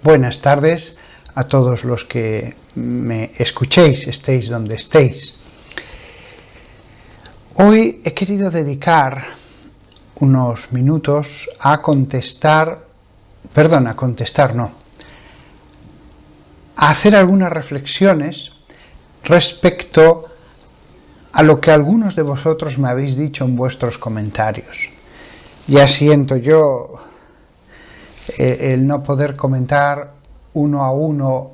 Buenas tardes a todos los que me escuchéis, estéis donde estéis. Hoy he querido dedicar unos minutos a hacer algunas reflexiones respecto a lo que algunos de vosotros me habéis dicho en vuestros comentarios. Ya siento yo el no poder comentar uno a uno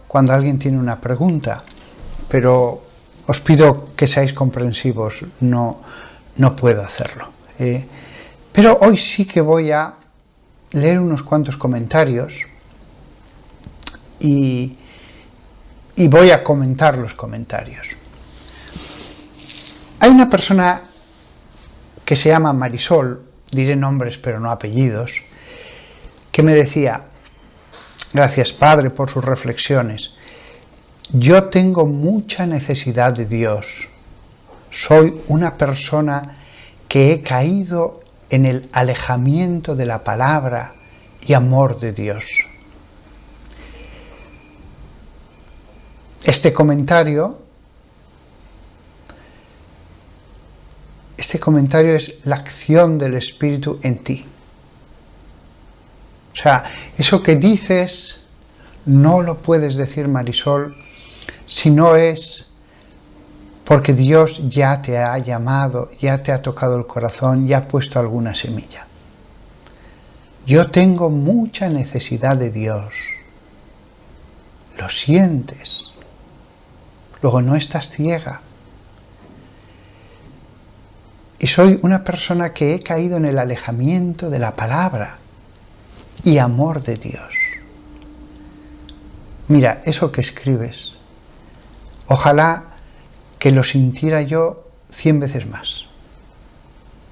cuando alguien tiene una pregunta, pero os pido que seáis comprensivos, no puedo hacerlo. Pero hoy sí que voy a leer unos cuantos comentarios y voy a comentar los comentarios. Hay una persona que se llama Marisol, diré nombres pero no apellidos, que me decía: gracias Padre por sus reflexiones. Yo tengo mucha necesidad de Dios. Soy una persona que he caído en el alejamiento de la palabra y amor de Dios. Este comentario es la acción del Espíritu en ti. O sea, eso que dices no lo puedes decir, Marisol, si no es porque Dios ya te ha llamado, ya te ha tocado el corazón, ya ha puesto alguna semilla. Yo tengo mucha necesidad de Dios. Lo sientes. Luego no estás ciega. Y soy una persona que he caído en el alejamiento de la palabra y amor de Dios. Mira, eso que escribes, ojalá que lo sintiera yo 100 veces más.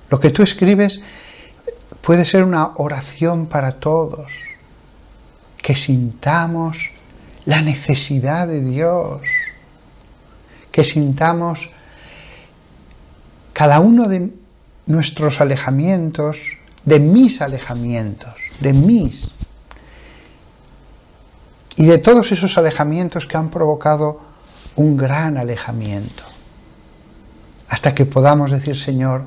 Lo que tú escribes puede ser una oración para todos, que sintamos la necesidad de Dios, que sintamos cada uno de nuestros alejamientos, de mis alejamientos, y de todos esos alejamientos que han provocado un gran alejamiento, hasta que podamos decir: Señor,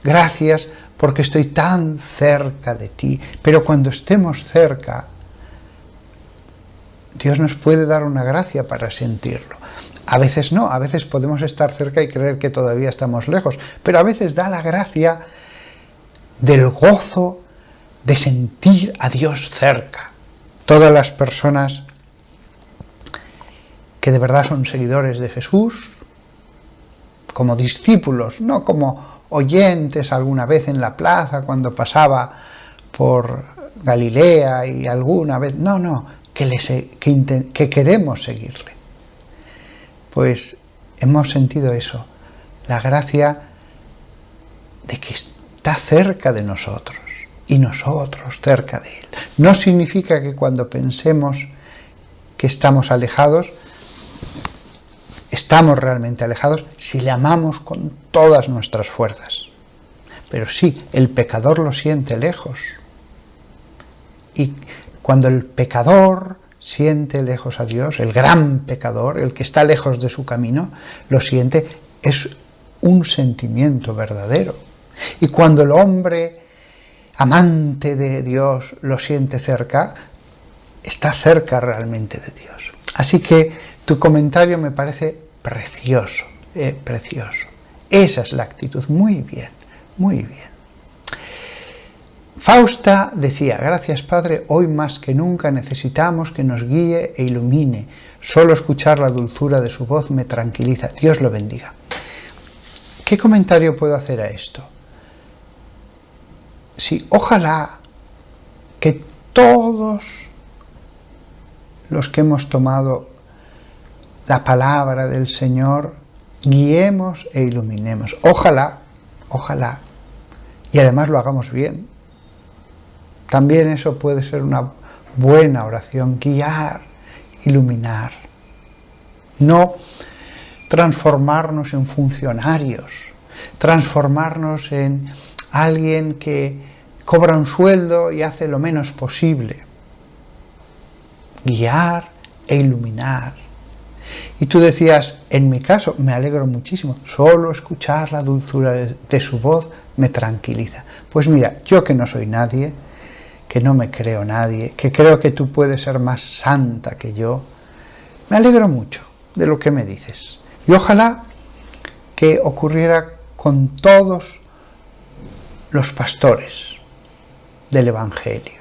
gracias porque estoy tan cerca de ti. Pero cuando estemos cerca, Dios nos puede dar una gracia para sentirlo. A veces no, a veces podemos estar cerca y creer que todavía estamos lejos, pero a veces da la gracia del gozo de sentir a Dios cerca. Todas las personas que de verdad son seguidores de Jesús, como discípulos, no como oyentes alguna vez en la plaza cuando pasaba por Galilea y alguna vez, que queremos seguirle. Pues hemos sentido eso, la gracia de que está cerca de nosotros y nosotros cerca de Él. No significa que cuando pensemos que estamos alejados, estamos realmente alejados si le amamos con todas nuestras fuerzas. Pero sí, el pecador lo siente lejos. Y cuando el pecador siente lejos a Dios, el gran pecador, el que está lejos de su camino, lo siente, es un sentimiento verdadero. Y cuando el hombre amante de Dios lo siente cerca, está cerca realmente de Dios. Así que tu comentario me parece precioso, precioso. Esa es la actitud. Muy bien, muy bien. Fausta decía: gracias Padre, hoy más que nunca necesitamos que nos guíe e ilumine. Solo escuchar la dulzura de su voz me tranquiliza. Dios lo bendiga. ¿Qué comentario puedo hacer a esto? Sí, ojalá que todos los que hemos tomado la palabra del Señor guiemos e iluminemos. Ojalá, ojalá. Y además lo hagamos bien. También eso puede ser una buena oración, guiar, iluminar. No transformarnos en funcionarios, transformarnos en alguien que cobra un sueldo y hace lo menos posible. guiar e iluminar. Y tú decías, en mi caso, me alegro muchísimo, solo escuchar la dulzura de su voz me tranquiliza. Pues mira, yo que no soy nadie, que no me creo nadie, que creo que tú puedes ser más santa que yo, me alegro mucho de lo que me dices. Y ojalá que ocurriera con todos los pastores del Evangelio.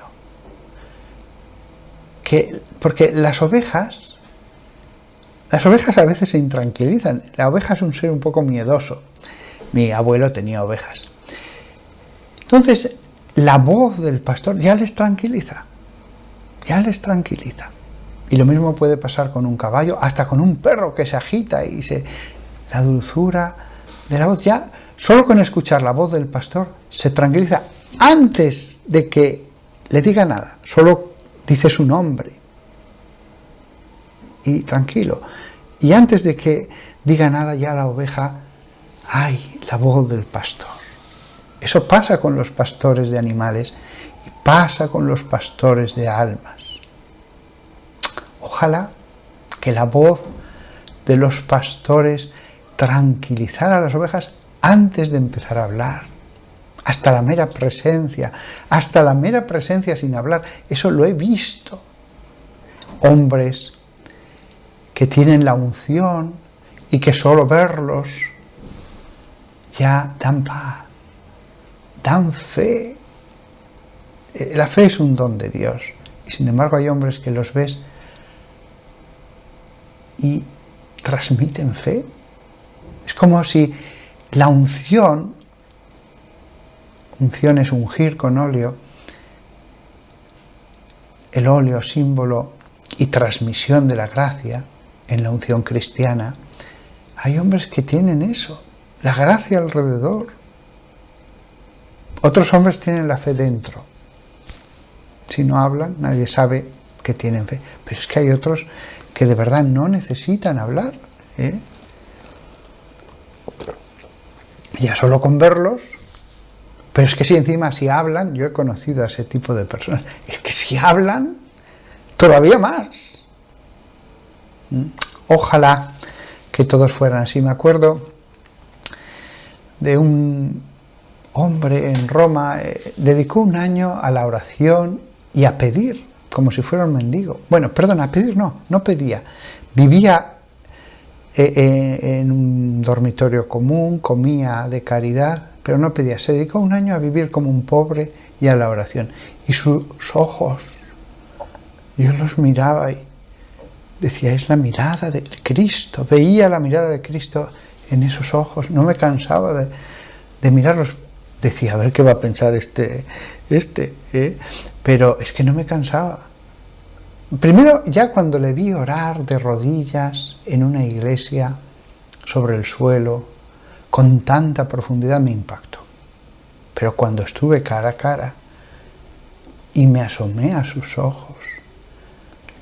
Porque las ovejas a veces se intranquilizan. La oveja es un ser un poco miedoso. Mi abuelo tenía ovejas. Entonces, la voz del pastor ya les tranquiliza. Ya les tranquiliza. Y lo mismo puede pasar con un caballo, hasta con un perro que se agita y la dulzura de la voz. Ya, solo con escuchar la voz del pastor, se tranquiliza antes de que le diga nada. Solo dice su nombre. Y tranquilo. Y antes de que diga nada, ya la oveja, ¡ay! La voz del pastor. Eso pasa con los pastores de animales y pasa con los pastores de almas. Ojalá que la voz de los pastores tranquilizara a las ovejas antes de empezar a hablar. Hasta la mera presencia sin hablar. Eso lo he visto. Hombres que tienen la unción y que solo verlos ya dan paz, dan fe. La fe es un don de Dios y sin embargo hay hombres que los ves y transmiten fe. Es como si la unción es ungir con óleo, el óleo símbolo y transmisión de la gracia. En la unción cristiana hay hombres que tienen eso, la gracia alrededor. Otros hombres tienen la fe dentro. Si no hablan, nadie sabe que tienen fe. Pero es que hay otros que de verdad no necesitan hablar. Ya solo con verlos. Pero es que si encima si hablan, yo he conocido a ese tipo de personas, es que si hablan, todavía más. Ojalá que todos fueran así. Me acuerdo de un hombre en Roma, dedicó un año a la oración y a pedir, como si fuera un mendigo. Bueno, perdón, a pedir no pedía. Vivía en un dormitorio común, comía de caridad, pero no pedía. Se dedicó un año a vivir como un pobre y a la oración. Y sus ojos, yo los miraba y decía, es la mirada de Cristo. Veía la mirada de Cristo en esos ojos. No me cansaba de mirarlos. Decía, a ver qué va a pensar este. Pero es que no me cansaba. Primero, ya cuando le vi orar de rodillas en una iglesia, sobre el suelo, con tanta profundidad, me impactó. Pero cuando estuve cara a cara y me asomé a sus ojos,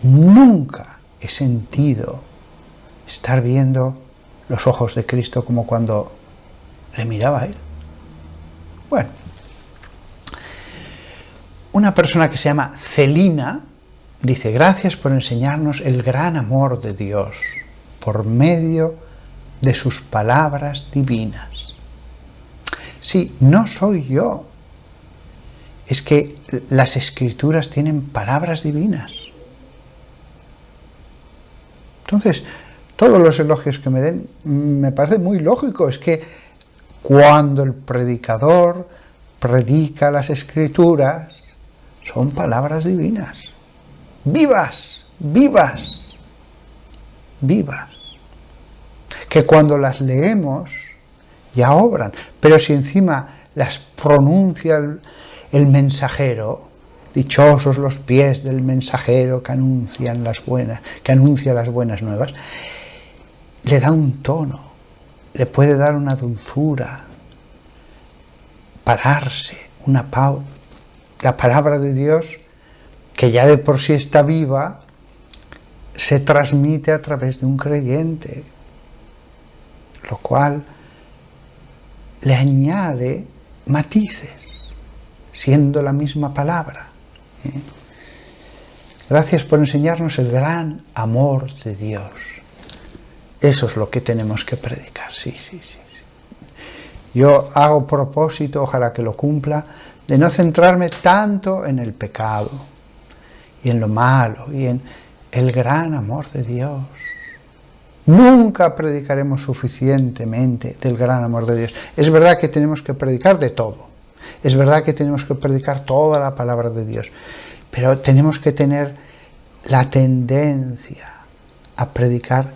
nunca he sentido estar viendo los ojos de Cristo como cuando le miraba a él. Bueno, una persona que se llama Celina dice, gracias por enseñarnos el gran amor de Dios por medio de sus palabras divinas. Sí, no soy yo. Es que las Escrituras tienen palabras divinas. Entonces, todos los elogios que me den me parece muy lógico. Es que cuando el predicador predica las Escrituras, son palabras divinas. Vivas, vivas, vivas. Que cuando las leemos ya obran. Pero si encima las pronuncia el mensajero, dichosos los pies del mensajero que anuncia las buenas nuevas, le da un tono, le puede dar una dulzura, pararse, una pausa. La palabra de Dios, que ya de por sí está viva, se transmite a través de un creyente, lo cual le añade matices, siendo la misma palabra. Gracias por enseñarnos el gran amor de Dios. Eso es lo que tenemos que predicar, sí. Yo hago propósito, ojalá que lo cumpla, de no centrarme tanto en el pecado y en lo malo y en el gran amor de Dios. Nunca predicaremos suficientemente del gran amor de Dios. Es verdad que tenemos que predicar de todo. Es verdad que tenemos que predicar toda la palabra de Dios. Pero tenemos que tener la tendencia a predicar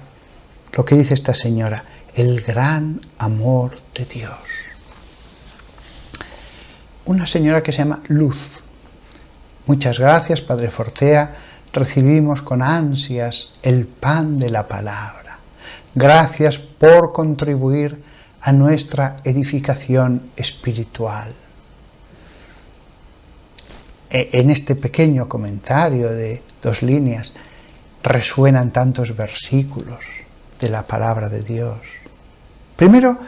lo que dice esta señora, el gran amor de Dios. Una señora que se llama Luz. Muchas gracias, Padre Fortea. Recibimos con ansias el pan de la palabra. Gracias por contribuir a nuestra edificación espiritual. En este pequeño comentario de 2 líneas resuenan tantos versículos de la palabra de Dios. Primero,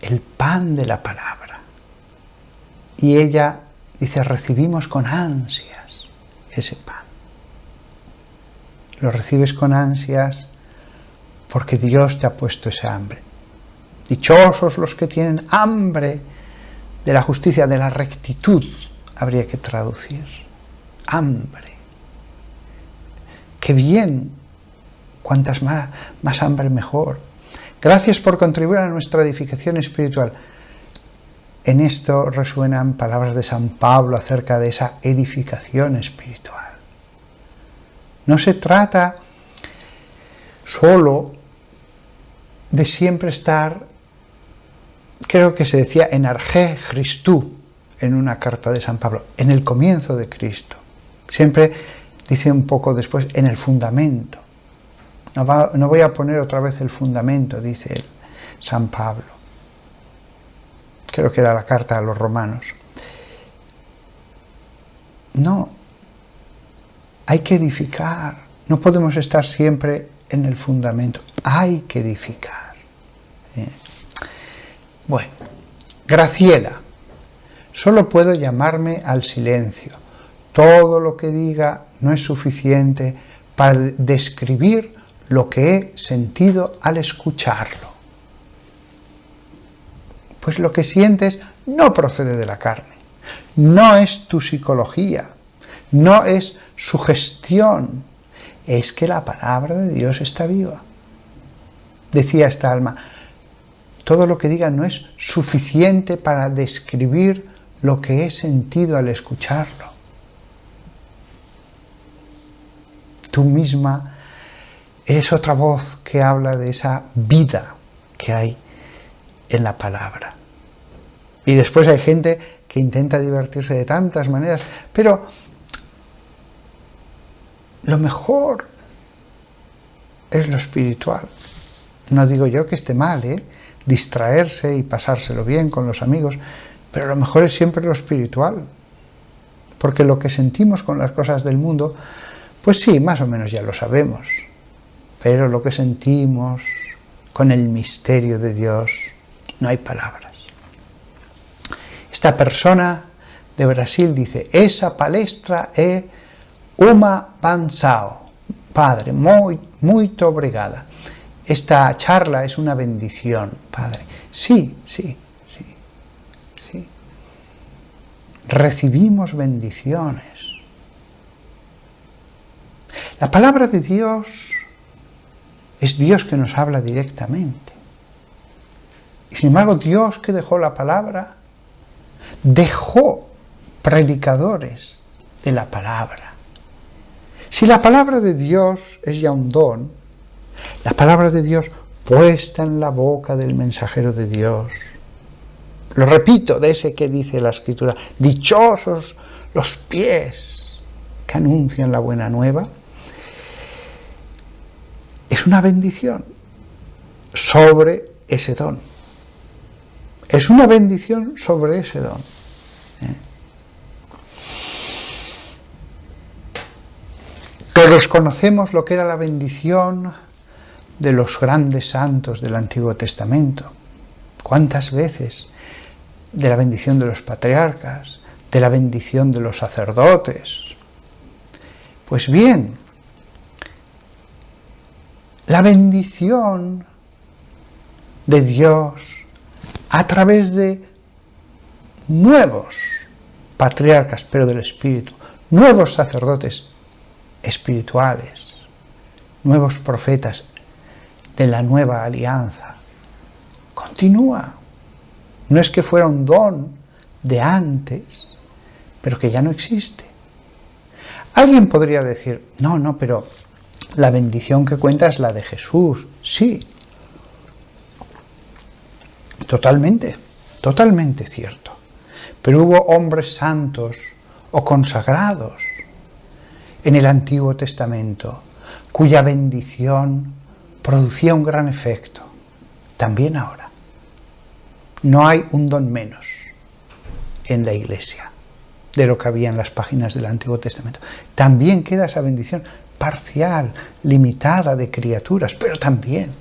el pan de la palabra. Y ella dice, recibimos con ansias ese pan. Lo recibes con ansias porque Dios te ha puesto ese hambre. Dichosos los que tienen hambre de la justicia, de la rectitud, habría que traducir. Hambre. Qué bien, cuantas más hambre mejor. Gracias por contribuir a nuestra edificación espiritual. En esto resuenan palabras de San Pablo acerca de esa edificación espiritual. No se trata solo de siempre estar, creo que se decía en arge Christou, en una carta de San Pablo, en el comienzo de Cristo. Siempre dice un poco después, en el fundamento. No voy a poner otra vez el fundamento, dice él, San Pablo. Creo que era la carta a los romanos. No, hay que edificar. No podemos estar siempre en el fundamento. Hay que edificar. Bueno, Graciela. Solo puedo llamarme al silencio. Todo lo que diga no es suficiente para describir lo que he sentido al escucharlo. Pues lo que sientes no procede de la carne, no es tu psicología, no es sugestión, es que la palabra de Dios está viva. Decía esta alma, todo lo que diga no es suficiente para describir lo que he sentido al escucharlo. Tú misma eres otra voz que habla de esa vida que hay en la palabra. Y después hay gente que intenta divertirse de tantas maneras, pero lo mejor es lo espiritual. No digo yo que esté mal, distraerse y pasárselo bien con los amigos, pero lo mejor es siempre lo espiritual. Porque lo que sentimos con las cosas del mundo, pues sí, más o menos ya lo sabemos. Pero lo que sentimos con el misterio de Dios, no hay palabras. Esta persona de Brasil dice, esa palestra é uma benção. Padre, muito obrigada. Esta charla es una bendición, Padre. Sí. Recibimos bendiciones. La palabra de Dios es Dios que nos habla directamente. Y sin embargo, Dios que dejó la palabra, dejó predicadores de la palabra. Si la palabra de Dios es ya un don, la palabra de Dios puesta en la boca del mensajero de Dios. Lo repito, de ese que dice la Escritura, dichosos los pies que anuncian la buena nueva. Es una bendición sobre ese don. Es una bendición sobre ese don. Todos conocemos lo que era la bendición de los grandes santos del Antiguo Testamento. ¿Cuántas veces? De la bendición de los patriarcas, de la bendición de los sacerdotes. Pues bien, la bendición de Dios a través de nuevos patriarcas, pero del Espíritu, nuevos sacerdotes espirituales, nuevos profetas de la nueva alianza, continúa. No es que fuera un don de antes, pero que ya no existe. Alguien podría decir, no, pero la bendición que cuenta es la de Jesús. Sí, totalmente cierto. Pero hubo hombres santos o consagrados en el Antiguo Testamento cuya bendición producía un gran efecto. También ahora. No hay un don menos en la Iglesia de lo que había en las páginas del Antiguo Testamento. También queda esa bendición parcial, limitada de criaturas, pero también.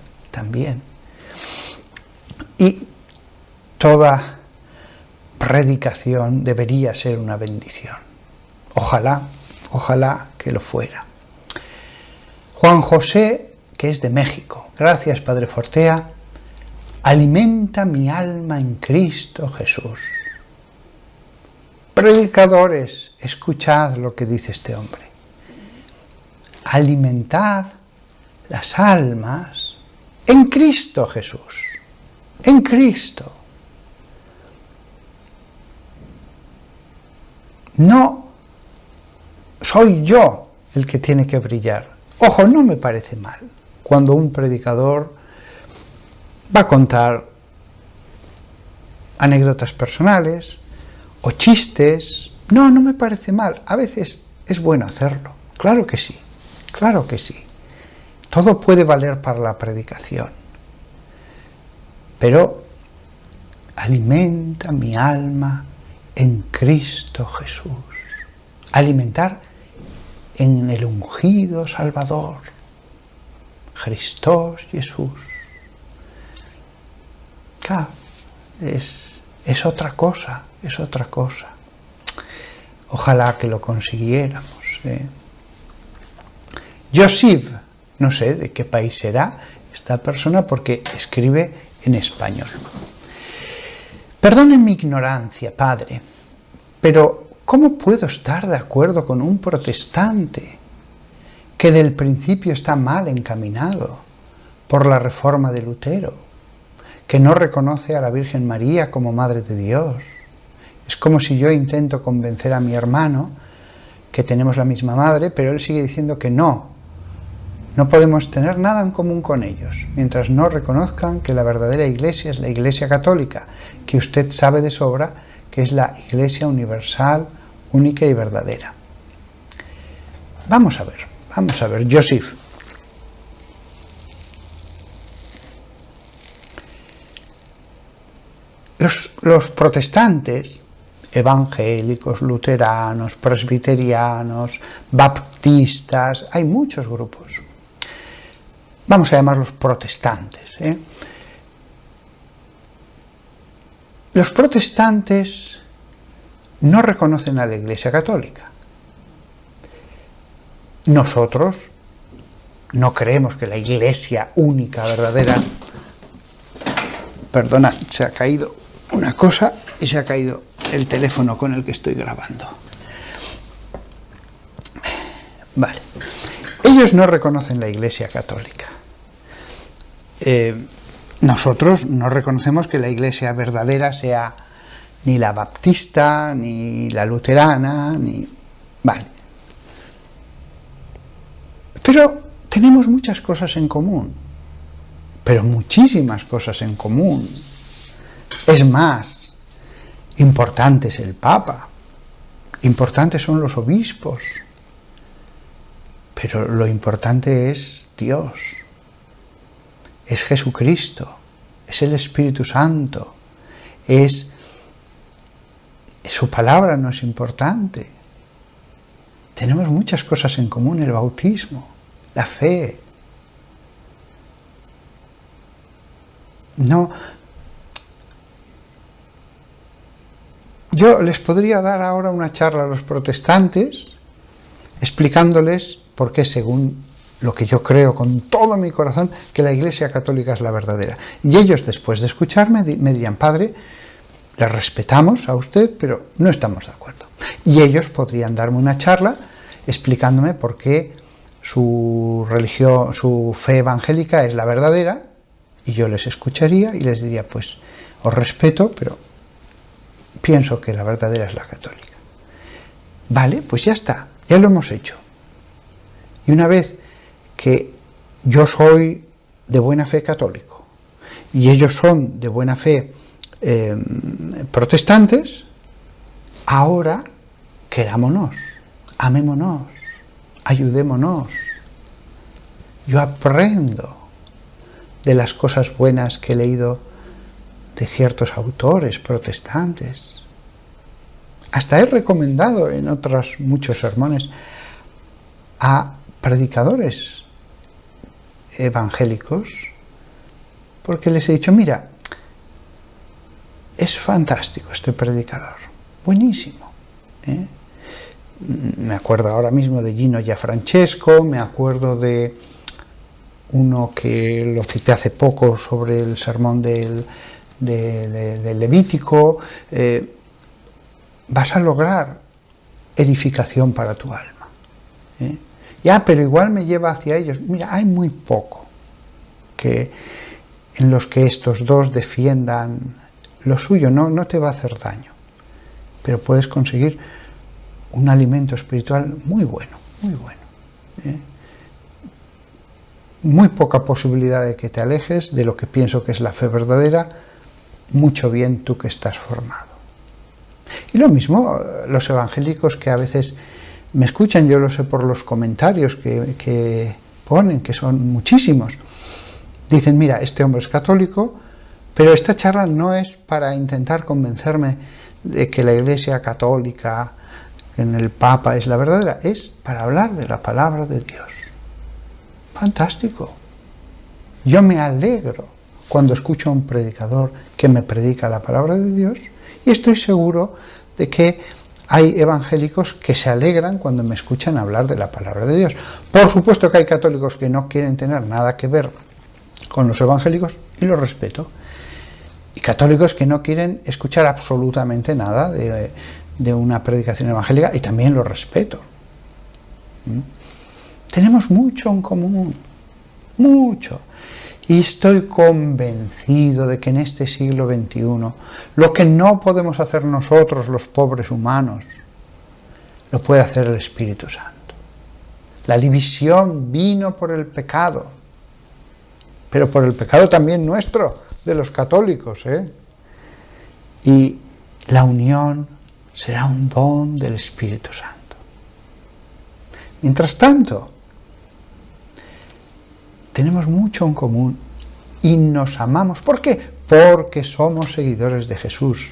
Y toda predicación debería ser una bendición. Ojalá que lo fuera. Juan José, que es de México, gracias Padre Fortea, alimenta mi alma en Cristo Jesús. Predicadores, escuchad lo que dice este hombre. Alimentad las almas en Cristo Jesús. En Cristo. No soy yo el que tiene que brillar. Ojo, no me parece mal cuando un predicador va a contar anécdotas personales o chistes. No me parece mal. A veces es bueno hacerlo. Claro que sí. Todo puede valer para la predicación. Pero alimenta mi alma en Cristo Jesús. Alimentar en el ungido Salvador, Cristo Jesús. Claro, es otra cosa. Ojalá que lo consiguiéramos. Josif, no sé de qué país será esta persona porque escribe en español. Perdonen mi ignorancia, Padre, pero ¿cómo puedo estar de acuerdo con un protestante que del principio está mal encaminado por la reforma de Lutero, que no reconoce a la Virgen María como Madre de Dios? Es como si yo intento convencer a mi hermano que tenemos la misma madre, pero él sigue diciendo que no podemos tener nada en común con ellos, mientras no reconozcan que la verdadera Iglesia es la Iglesia católica, que usted sabe de sobra que es la Iglesia universal, única y verdadera. Vamos a ver, Josif. Los protestantes, evangélicos, luteranos, presbiterianos, baptistas, hay muchos grupos. Vamos a llamarlos protestantes. Los protestantes no reconocen a la Iglesia católica. Nosotros no creemos que la Iglesia única, verdadera... Perdona, se ha caído una cosa y se ha caído el teléfono con el que estoy grabando. Vale. Ellos no reconocen la Iglesia católica. Nosotros no reconocemos que la Iglesia verdadera sea ni la baptista, ni la luterana, ni... Vale. Pero tenemos muchas cosas en común. Pero muchísimas cosas en común. Es más, importante es el Papa. Importantes son los obispos. Pero lo importante es Dios. Es Jesucristo. Es el Espíritu Santo. Su palabra no es importante. Tenemos muchas cosas en común. El bautismo, la fe. No. Yo les podría dar ahora una charla a los protestantes explicándoles por qué, según lo que yo creo con todo mi corazón, que la Iglesia Católica es la verdadera. Y ellos, después de escucharme, me dirían: padre, le respetamos a usted, pero no estamos de acuerdo. Y ellos podrían darme una charla explicándome por qué su religión, su fe evangélica es la verdadera, y yo les escucharía y les diría: pues os respeto, pero pienso que la verdadera es la católica. Vale, pues ya está, ya lo hemos hecho. Y una vez que yo soy de buena fe católico y ellos son de buena fe protestantes, ahora querámonos, amémonos, ayudémonos. Yo aprendo de las cosas buenas que he leído de ciertos autores protestantes. Hasta he recomendado en otros muchos sermones a predicadores evangélicos, porque les he dicho: mira, es fantástico este predicador, buenísimo, ¿eh? Me acuerdo ahora mismo de Gino Gianfrancesco, me acuerdo de uno que lo cité hace poco sobre el sermón del Levítico. Vas a lograr edificación para tu alma, ¿eh? Ya, pero igual me lleva hacia ellos. Mira, hay muy poco en los que estos dos defiendan lo suyo. No te va a hacer daño, pero puedes conseguir un alimento espiritual muy bueno, ¿eh? Muy poca posibilidad de que te alejes de lo que pienso que es la fe verdadera, mucho bien tú que estás formado. Y lo mismo los evangélicos que a veces me escuchan, yo lo sé por los comentarios que ponen, que son muchísimos. Dicen: mira, este hombre es católico, pero esta charla no es para intentar convencerme de que la Iglesia Católica en el Papa es la verdadera, es para hablar de la palabra de Dios. Fantástico. Yo me alegro cuando escucho a un predicador que me predica la palabra de Dios, y estoy seguro de que hay evangélicos que se alegran cuando me escuchan hablar de la palabra de Dios. Por supuesto que hay católicos que no quieren tener nada que ver con los evangélicos, y los respeto. Y católicos que no quieren escuchar absolutamente nada de una predicación evangélica, y también los respeto. Tenemos mucho en común, mucho. Y estoy convencido de que en este siglo XXI, lo que no podemos hacer nosotros, los pobres humanos, lo puede hacer el Espíritu Santo. La división vino por el pecado, pero por el pecado también nuestro, de los católicos, ¿eh? Y la unión será un don del Espíritu Santo. Mientras tanto, tenemos mucho en común y nos amamos. ¿Por qué? Porque somos seguidores de Jesús.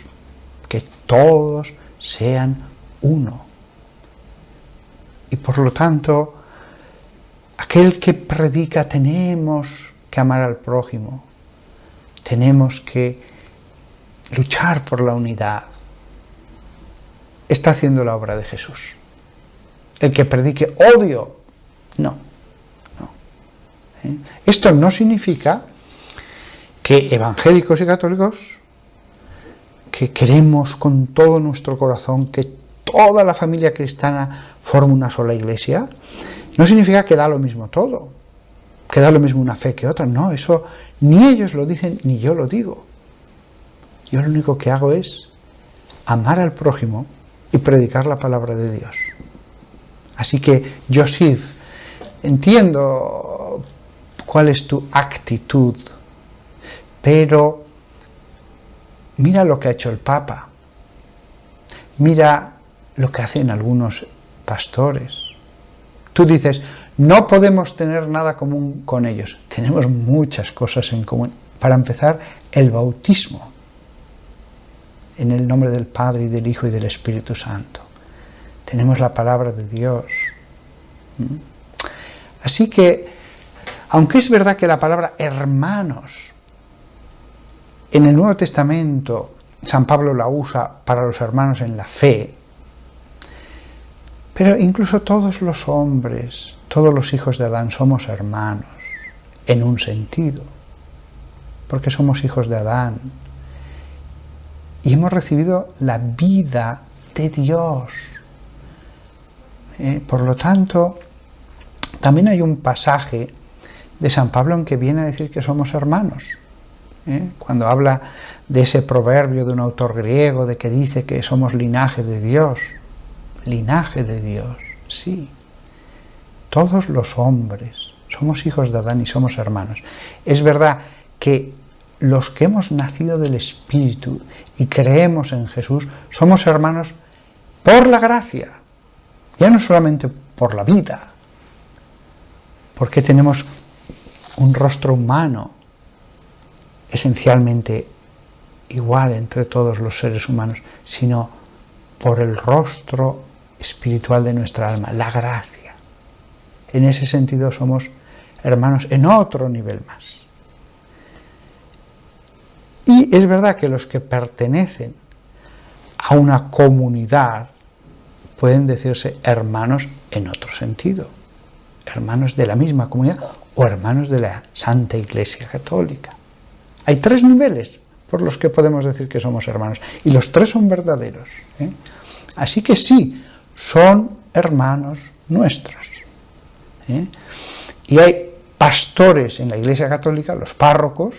Que todos sean uno. Y por lo tanto, aquel que predica: tenemos que amar al prójimo, tenemos que luchar por la unidad, está haciendo la obra de Jesús. El que predique odio, no. Esto no significa que evangélicos y católicos, que queremos con todo nuestro corazón que toda la familia cristiana forme una sola iglesia, no significa que da lo mismo todo, que da lo mismo una fe que otra. No, eso ni ellos lo dicen ni yo lo digo. Yo lo único que hago es amar al prójimo y predicar la palabra de Dios. Así que, Joseph, entiendo cuál es tu actitud, pero mira lo que ha hecho el Papa, mira lo que hacen algunos pastores. Tú dices: no podemos tener nada común con ellos. Tenemos muchas cosas en común. Para empezar, el bautismo, en el nombre del Padre, y del Hijo, y del Espíritu Santo. Tenemos la palabra de Dios. Así que, aunque es verdad que la palabra hermanos en el Nuevo Testamento San Pablo la usa para los hermanos en la fe, Pero incluso todos los hombres, todos los hijos de Adán somos hermanos, en un sentido, porque somos hijos de Adán y hemos recibido la vida de Dios. Por lo tanto, también hay un pasaje de San Pablo en que viene a decir que somos hermanos. Cuando habla de ese proverbio de un autor griego, de que dice que somos linaje de Dios. Linaje de Dios, sí. Todos los hombres somos hijos de Adán y somos hermanos. Es verdad que los que hemos nacido del Espíritu y creemos en Jesús, somos hermanos por la gracia, ya no solamente por la vida, porque tenemos un rostro humano esencialmente igual entre todos los seres humanos, sino por el rostro espiritual de nuestra alma, la gracia. En ese sentido somos hermanos en otro nivel más. Y es verdad que los que pertenecen a una comunidad pueden decirse hermanos en otro sentido, hermanos de la misma comunidad o hermanos de la Santa Iglesia Católica. Hay 3 niveles por los que podemos decir que somos hermanos, y los 3 son verdaderos. Así que sí, son hermanos nuestros. Y hay pastores en la Iglesia Católica, los párrocos,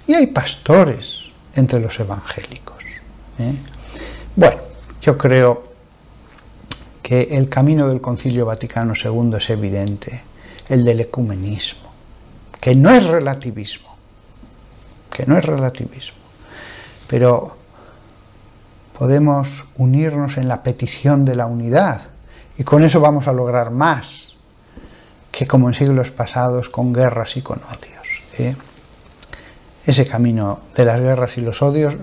y hay pastores entre los evangélicos. Bueno, yo creo que el camino del Concilio Vaticano II es evidente, el del ecumenismo, que no es relativismo, pero podemos unirnos en la petición de la unidad y con eso vamos a lograr más que como en siglos pasados con guerras y con odios. Ese camino de las guerras y los odios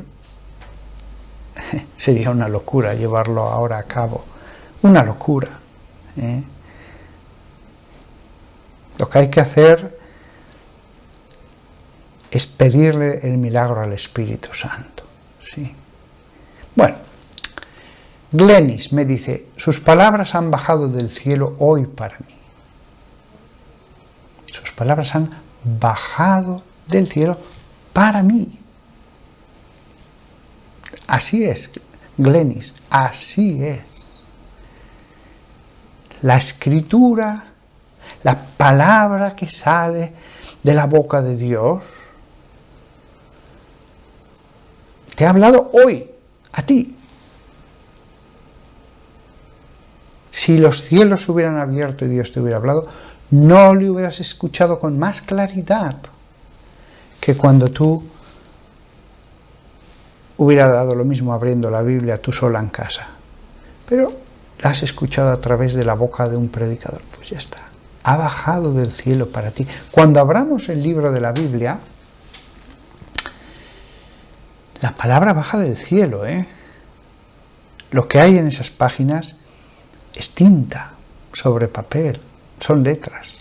sería una locura llevarlo ahora a cabo, una locura. Lo que hay que hacer es pedirle el milagro al Espíritu Santo. Sí. Bueno, Glenis me dice, sus palabras han bajado del cielo hoy para mí. Sus palabras han bajado del cielo para mí. Así es, Glenis, así es. La escritura, la palabra que sale de la boca de Dios, te ha hablado hoy, a ti. Si los cielos se hubieran abierto y Dios te hubiera hablado, no le hubieras escuchado con más claridad que cuando tú hubieras dado lo mismo abriendo la Biblia tú sola en casa. Pero la has escuchado a través de la boca de un predicador. Pues ya está. Ha bajado del cielo para ti. Cuando abramos el libro de la Biblia, la palabra baja del cielo, Lo que hay en esas páginas es tinta sobre papel, son letras.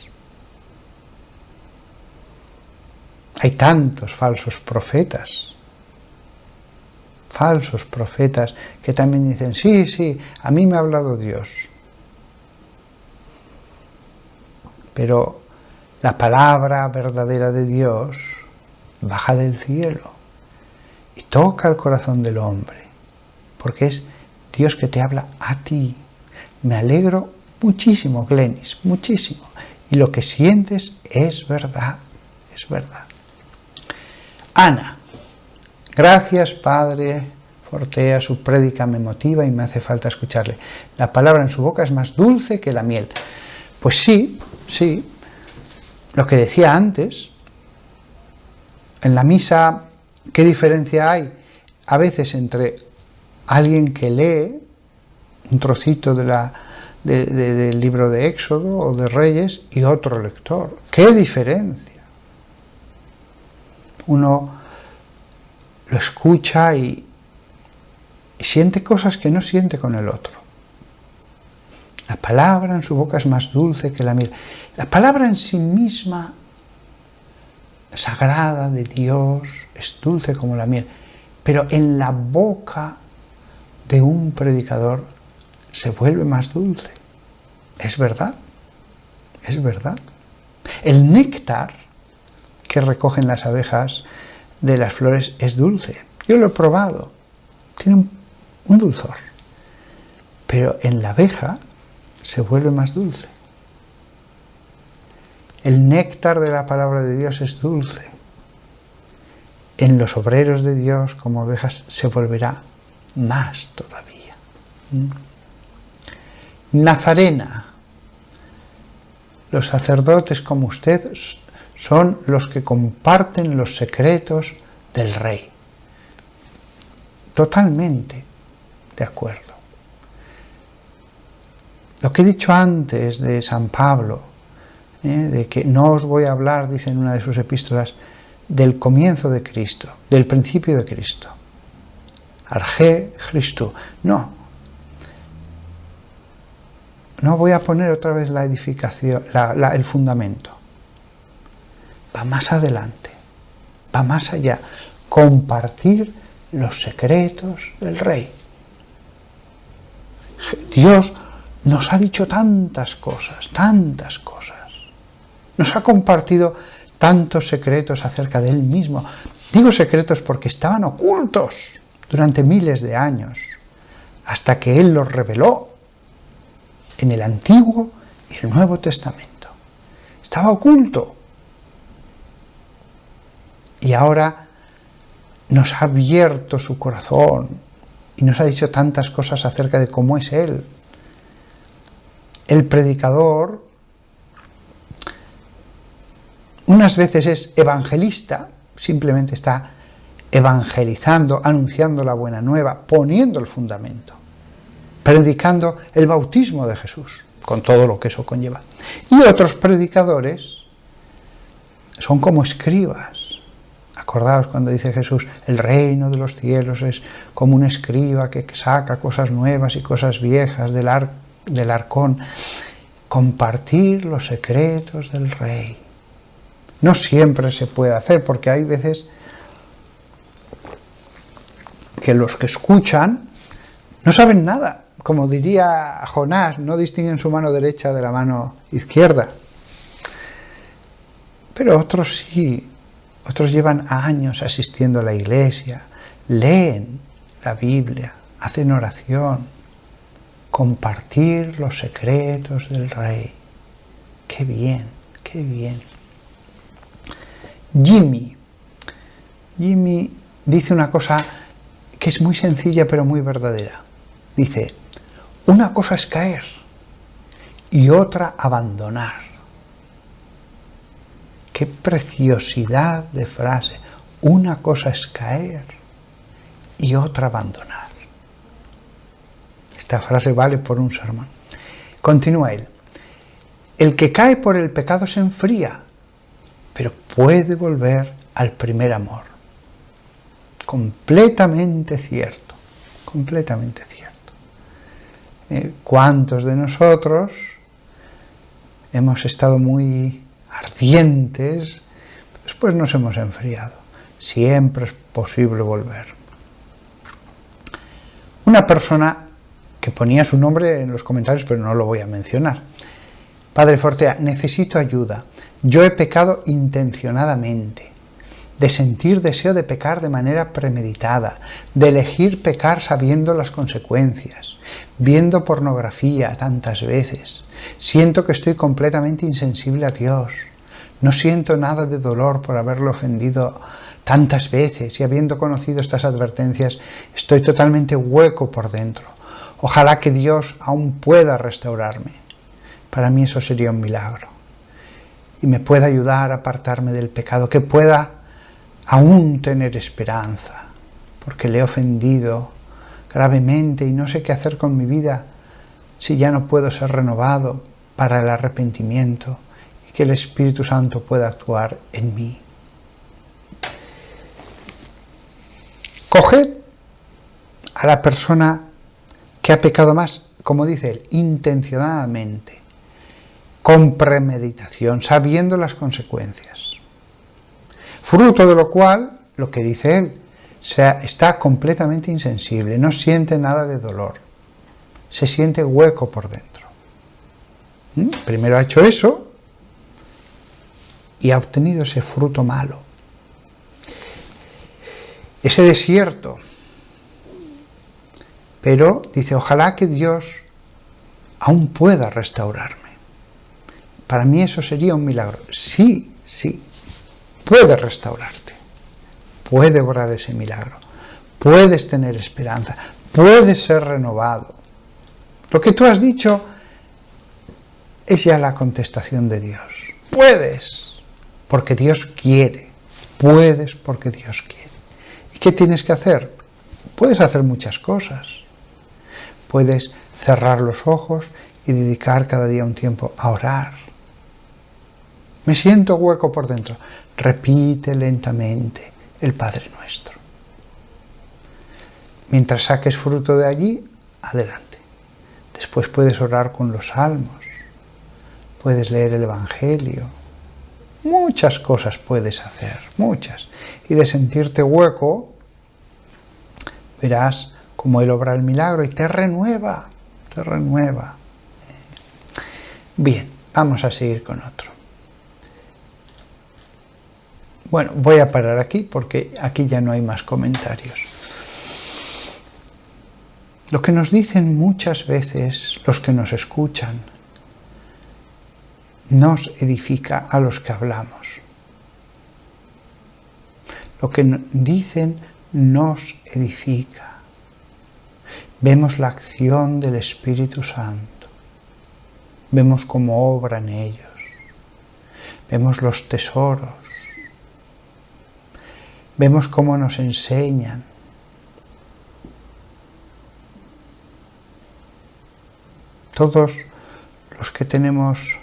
Hay tantos falsos profetas que también dicen, sí, a mí me ha hablado Dios. Pero la palabra verdadera de Dios baja del cielo y toca el corazón del hombre, porque es Dios que te habla a ti. Me alegro muchísimo, Glenis, muchísimo. Y lo que sientes es verdad, es verdad. Ana, gracias, Padre Fortea, su prédica me motiva y me hace falta escucharle. La palabra en su boca es más dulce que la miel. Pues sí, lo que decía antes, en la misa, ¿qué diferencia hay a veces entre alguien que lee un trocito del libro de Éxodo o de Reyes y otro lector? ¿Qué diferencia? Uno lo escucha y siente cosas que no siente con el otro. La palabra en su boca es más dulce que la miel. La palabra en sí misma, sagrada de Dios, es dulce como la miel. Pero en la boca de un predicador, se vuelve más dulce. Es verdad, es verdad. El néctar que recogen las abejas de las flores es dulce. Yo lo he probado, tiene un dulzor. Pero en la abeja se vuelve más dulce. El néctar de la palabra de Dios es dulce. En los obreros de Dios como abejas se volverá más todavía. Nazarena. Los sacerdotes como usted son los que comparten los secretos del Rey. Totalmente de acuerdo. Lo que he dicho antes de San Pablo, de que no os voy a hablar, dice en una de sus epístolas, del comienzo de Cristo, del principio de Cristo. Arge Christo. No voy a poner otra vez la edificación, el fundamento. Va más adelante, va más allá. Compartir los secretos del Rey. Dios nos ha dicho tantas cosas, tantas cosas. Nos ha compartido tantos secretos acerca de Él mismo. Digo secretos porque estaban ocultos durante miles de años, hasta que Él los reveló en el Antiguo y el Nuevo Testamento. Estaba oculto. Y ahora nos ha abierto su corazón y nos ha dicho tantas cosas acerca de cómo es Él. El predicador unas veces es evangelista, simplemente está evangelizando, anunciando la buena nueva, poniendo el fundamento, predicando el bautismo de Jesús, con todo lo que eso conlleva. Y otros predicadores son como escribas. Acordaos cuando dice Jesús, el reino de los cielos es como un escriba que saca cosas nuevas y cosas viejas del arcón. Compartir los secretos del Rey. No siempre se puede hacer, porque hay veces que los que escuchan no saben nada. Como diría Jonás, no distinguen su mano derecha de la mano izquierda. Pero otros sí. Otros llevan años asistiendo a la iglesia, leen la Biblia, hacen oración. Compartir los secretos del Rey. ¡Qué bien, qué bien! Jimmy dice una cosa que es muy sencilla pero muy verdadera. Dice, una cosa es caer y otra abandonar. ¡Qué preciosidad de frase! Una cosa es caer y otra abandonar. Esta frase vale por un sermón. Continúa él. El que cae por el pecado se enfría, pero puede volver al primer amor. Completamente cierto, completamente cierto. ¿Cuántos de nosotros hemos estado muy ardientes, después nos hemos enfriado? Siempre es posible volver. Una persona que ponía su nombre en los comentarios, pero no lo voy a mencionar. Padre Fortea, necesito ayuda. Yo he pecado intencionadamente, de sentir deseo de pecar de manera premeditada, de elegir pecar sabiendo las consecuencias, viendo pornografía tantas veces. Siento que estoy completamente insensible a Dios. No siento nada de dolor por haberlo ofendido tantas veces y habiendo conocido estas advertencias, estoy totalmente hueco por dentro. Ojalá que Dios aún pueda restaurarme. Para mí eso sería un milagro. Y me pueda ayudar a apartarme del pecado, que pueda aún tener esperanza, porque le he ofendido gravemente y no sé qué hacer con mi vida si ya no puedo ser renovado para el arrepentimiento y que el Espíritu Santo pueda actuar en mí. Coged a la persona que ha pecado más, como dice él, intencionadamente, con premeditación, sabiendo las consecuencias. Fruto de lo cual, lo que dice él, está completamente insensible, no siente nada de dolor. se siente hueco por dentro. Primero ha hecho eso y ha obtenido ese fruto malo. Ese desierto. Pero dice, ojalá que Dios aún pueda restaurarme. Para mí eso sería un milagro. Sí, sí, puede restaurarte. Puede obrar ese milagro. Puedes tener esperanza. Puedes ser renovado. Lo que tú has dicho es ya la contestación de Dios. Puedes, porque Dios quiere. Puedes porque Dios quiere. ¿Y qué tienes que hacer? Puedes hacer muchas cosas. Puedes cerrar los ojos y dedicar cada día un tiempo a orar. Me siento hueco por dentro. Repite lentamente el Padre Nuestro. Mientras saques fruto de allí, adelante. Después puedes orar con los salmos. Puedes leer el Evangelio. Muchas cosas puedes hacer, muchas. Y de sentirte hueco, verás cómo Él obra el milagro y te renueva, te renueva. Bien, vamos a seguir con otro. Bueno, voy a parar aquí porque aquí ya no hay más comentarios. Lo que nos dicen muchas veces los que nos escuchan nos edifica a los que hablamos. Lo que dicen nos edifica. Vemos la acción del Espíritu Santo. Vemos cómo obra en ellos. Vemos los tesoros. Vemos cómo nos enseñan. Todos los que tenemos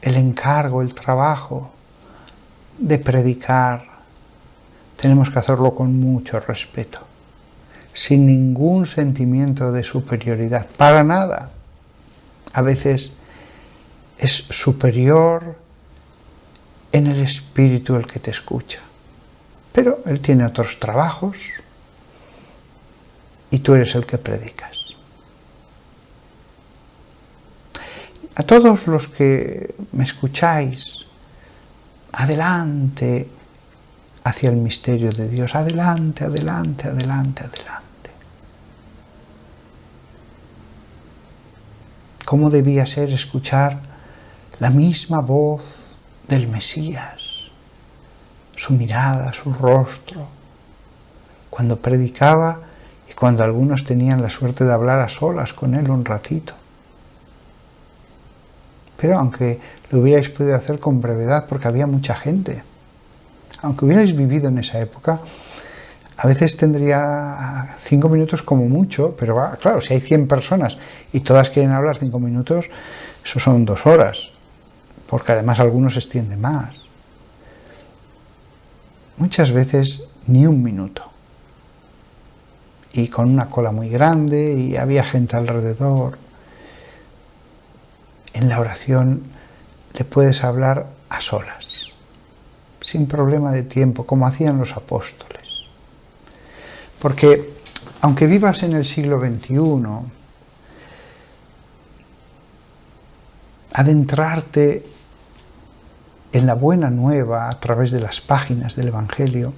el encargo, el trabajo de predicar, tenemos que hacerlo con mucho respeto, sin ningún sentimiento de superioridad, para nada. A veces es superior en el espíritu el que te escucha, pero él tiene otros trabajos y tú eres el que predicas. A todos los que me escucháis, adelante hacia el misterio de Dios, adelante, adelante, adelante, adelante. ¿Cómo debía ser escuchar la misma voz del Mesías, su mirada, su rostro, cuando predicaba y cuando algunos tenían la suerte de hablar a solas con él un ratito? Pero aunque lo hubierais podido hacer con brevedad, porque había mucha gente, aunque hubierais vivido en esa época, a veces tendría 5 minutos como mucho, pero claro, si hay 100 personas y todas quieren hablar 5 minutos, eso son 2 horas, porque además algunos se extienden más. Muchas veces ni 1 minuto. Y con una cola muy grande y había gente alrededor. En la oración le puedes hablar a solas, sin problema de tiempo, como hacían los apóstoles. Porque aunque vivas en el siglo XXI, adentrarte en la buena nueva a través de las páginas del Evangelio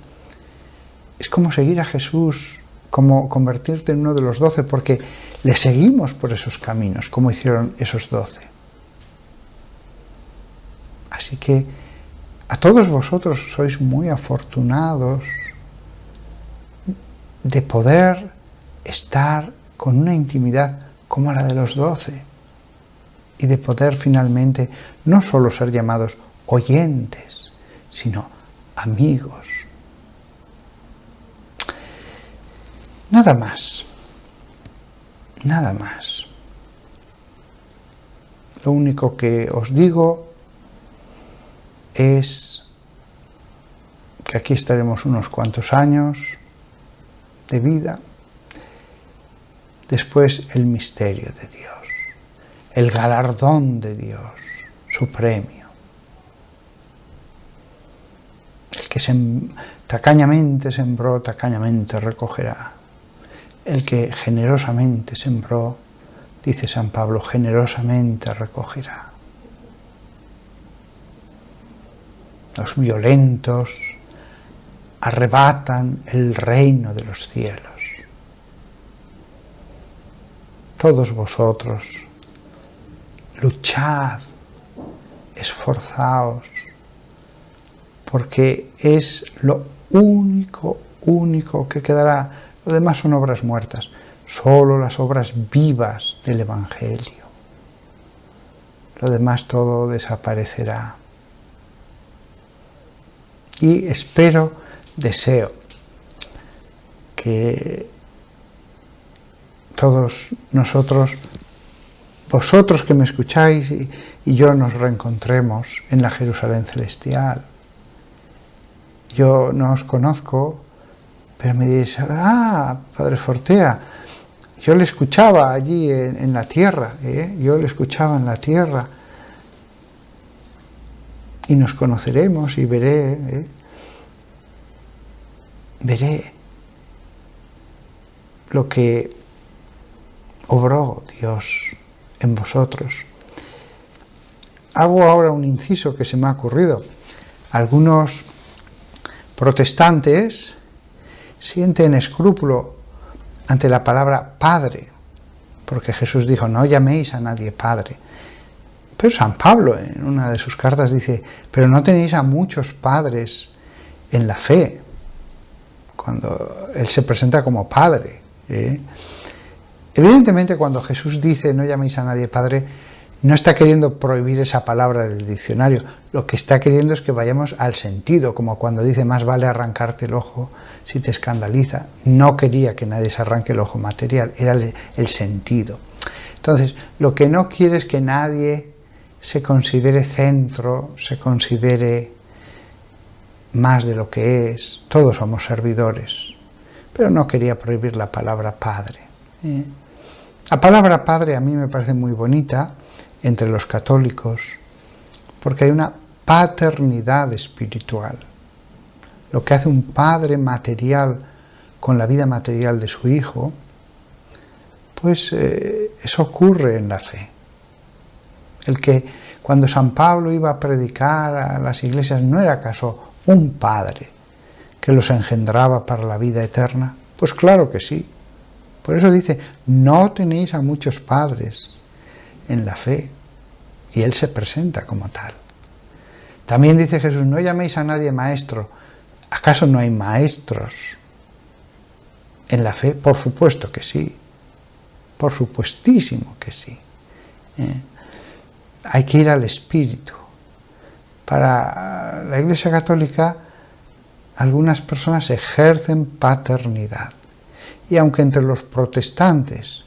es como seguir a Jesús, como convertirte en uno de los 12, porque le seguimos por esos caminos, como hicieron esos 12. Así que a todos vosotros sois muy afortunados de poder estar con una intimidad como la de los 12 y de poder finalmente no solo ser llamados oyentes, sino amigos. Nada más, nada más. Lo único que os digo es que aquí estaremos unos cuantos años de vida, después el misterio de Dios, el galardón de Dios, su premio. El que tacañamente sembró, tacañamente recogerá. El que generosamente sembró, dice San Pablo, generosamente recogerá. Los violentos arrebatan el reino de los cielos. Todos vosotros, luchad, esforzaos, porque es lo único que quedará. Lo demás son obras muertas, solo las obras vivas del Evangelio. Lo demás todo desaparecerá. Y deseo que todos nosotros, vosotros que me escucháis y yo nos reencontremos en la Jerusalén celestial. Yo no os conozco, pero me diréis, Padre Fortea, yo le escuchaba allí en la tierra, yo le escuchaba en la tierra, y nos conoceremos y veré lo que obró Dios en vosotros. Hago ahora un inciso que se me ha ocurrido. Algunos protestantes sienten escrúpulo ante la palabra Padre, porque Jesús dijo, no llaméis a nadie Padre. Pero San Pablo en una de sus cartas dice, pero no tenéis a muchos padres en la fe, cuando Él se presenta como Padre. Evidentemente, cuando Jesús dice, no llaméis a nadie Padre, no está queriendo prohibir esa palabra del diccionario. Lo que está queriendo es que vayamos al sentido, como cuando dice, más vale arrancarte el ojo si te escandaliza. No quería que nadie se arranque el ojo material, era el sentido. Entonces, lo que no quiere es que nadie se considere centro, se considere más de lo que es. Todos somos servidores, pero no quería prohibir la palabra Padre. La palabra Padre a mí me parece muy bonita entre los católicos, porque hay una paternidad espiritual. Lo que hace un padre material con la vida material de su hijo, pues eso ocurre en la fe. El que cuando San Pablo iba a predicar a las iglesias no era acaso un padre que los engendraba para la vida eterna. Pues claro que sí. Por eso dice, no tenéis a muchos padres en la fe. Y Él se presenta como tal. También dice Jesús, no llaméis a nadie maestro. ¿Acaso no hay maestros en la fe? Por supuesto que sí. Por supuestísimo que sí. Hay que ir al Espíritu. Para la Iglesia Católica, algunas personas ejercen paternidad. Y aunque entre los protestantes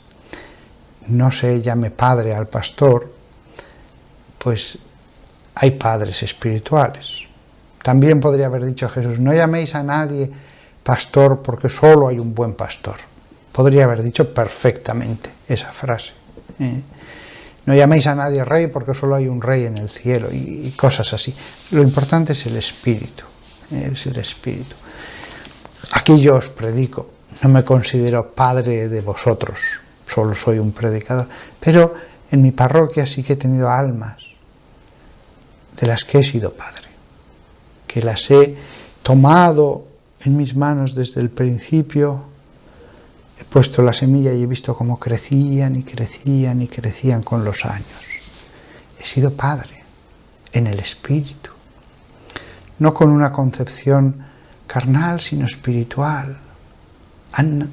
no se llame padre al pastor, pues hay padres espirituales. También podría haber dicho Jesús, no llaméis a nadie pastor porque solo hay un buen pastor. Podría haber dicho perfectamente esa frase. No llaméis a nadie rey porque solo hay un rey en el cielo y cosas así. Lo importante es el espíritu. Es el espíritu. Aquí yo os predico. No me considero padre de vosotros. Solo soy un predicador. Pero en mi parroquia sí que he tenido almas de las que he sido padre. Que las he tomado en mis manos desde el principio. He puesto la semilla y he visto cómo crecían y crecían y crecían con los años. He sido padre en el espíritu. No con una concepción carnal, sino espiritual. Han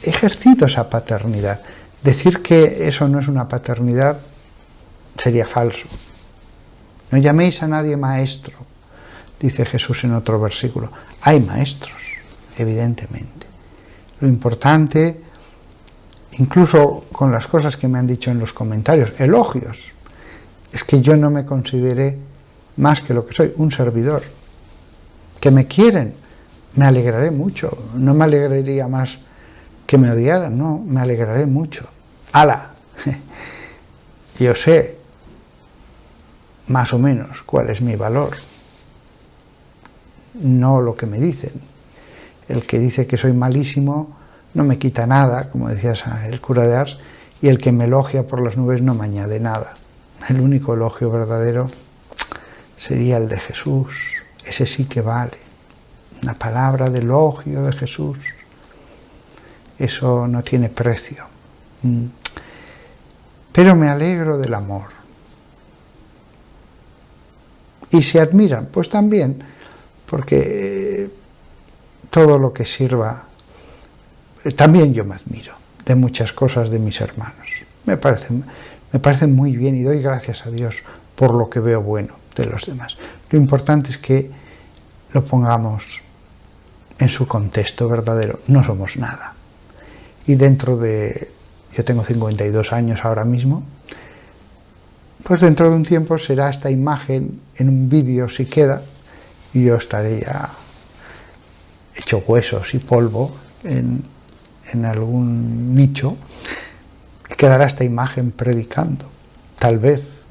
ejercido esa paternidad. Decir que eso no es una paternidad sería falso. No llaméis a nadie maestro, dice Jesús en otro versículo. Hay maestros, evidentemente. Lo importante, incluso con las cosas que me han dicho en los comentarios, elogios, es que yo no me considere más que lo que soy, un servidor. Que me quieren, me alegraré mucho. No me alegraría más que me odiaran, no, me alegraré mucho. ¡Hala! Yo sé más o menos cuál es mi valor, no lo que me dicen. El que dice que soy malísimo no me quita nada, como decía el cura de Ars, y el que me elogia por las nubes no me añade nada. El único elogio verdadero sería el de Jesús. Ese sí que vale. Una palabra de elogio de Jesús. Eso no tiene precio. Pero me alegro del amor. Y se admiran, pues también, porque todo lo que sirva, también yo me admiro de muchas cosas de mis hermanos. Me parecen muy bien y doy gracias a Dios por lo que veo bueno de los demás. Lo importante es que lo pongamos en su contexto verdadero. No somos nada. Y dentro de... Yo tengo 52 años ahora mismo. Pues dentro de un tiempo será esta imagen en un vídeo si queda, y yo estaré ya hecho huesos y polvo en algún nicho, y quedará esta imagen predicando. Tal vez,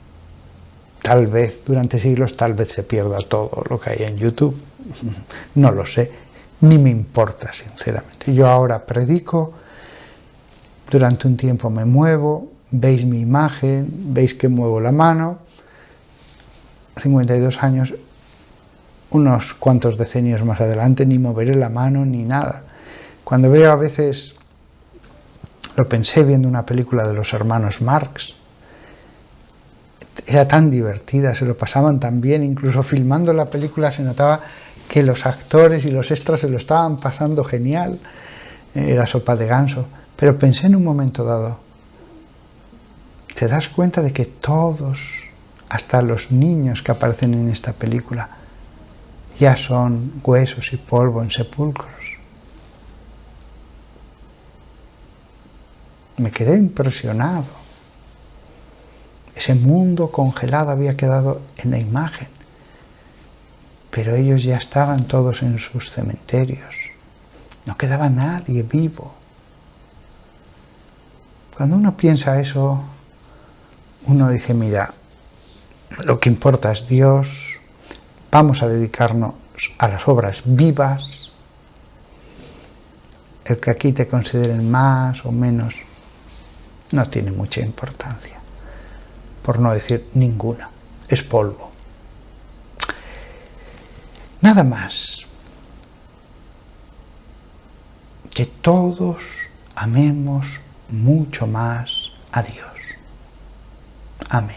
durante siglos, tal vez se pierda todo lo que hay en YouTube. No lo sé, ni me importa, sinceramente. Yo ahora predico, durante un tiempo me muevo, veis mi imagen, veis que muevo la mano. 52 años, unos cuantos decenios más adelante, ni moveré la mano ni nada. Cuando veo a veces, lo pensé viendo una película de los hermanos Marx, era tan divertida, se lo pasaban tan bien, incluso filmando la película se notaba que los actores y los extras se lo estaban pasando genial, era sopa de ganso. Pero pensé en un momento dado, te das cuenta de que todos, hasta los niños que aparecen en esta película, ya son huesos y polvo en sepulcros. Me quedé impresionado. Ese mundo congelado había quedado en la imagen, pero ellos ya estaban todos en sus cementerios. No quedaba nadie vivo. Cuando uno piensa eso, uno dice, mira, lo que importa es Dios, vamos a dedicarnos a las obras vivas, el que aquí te consideren más o menos no tiene mucha importancia, por no decir ninguna, es polvo. Nada más, que todos amemos mucho más a Dios. Amén.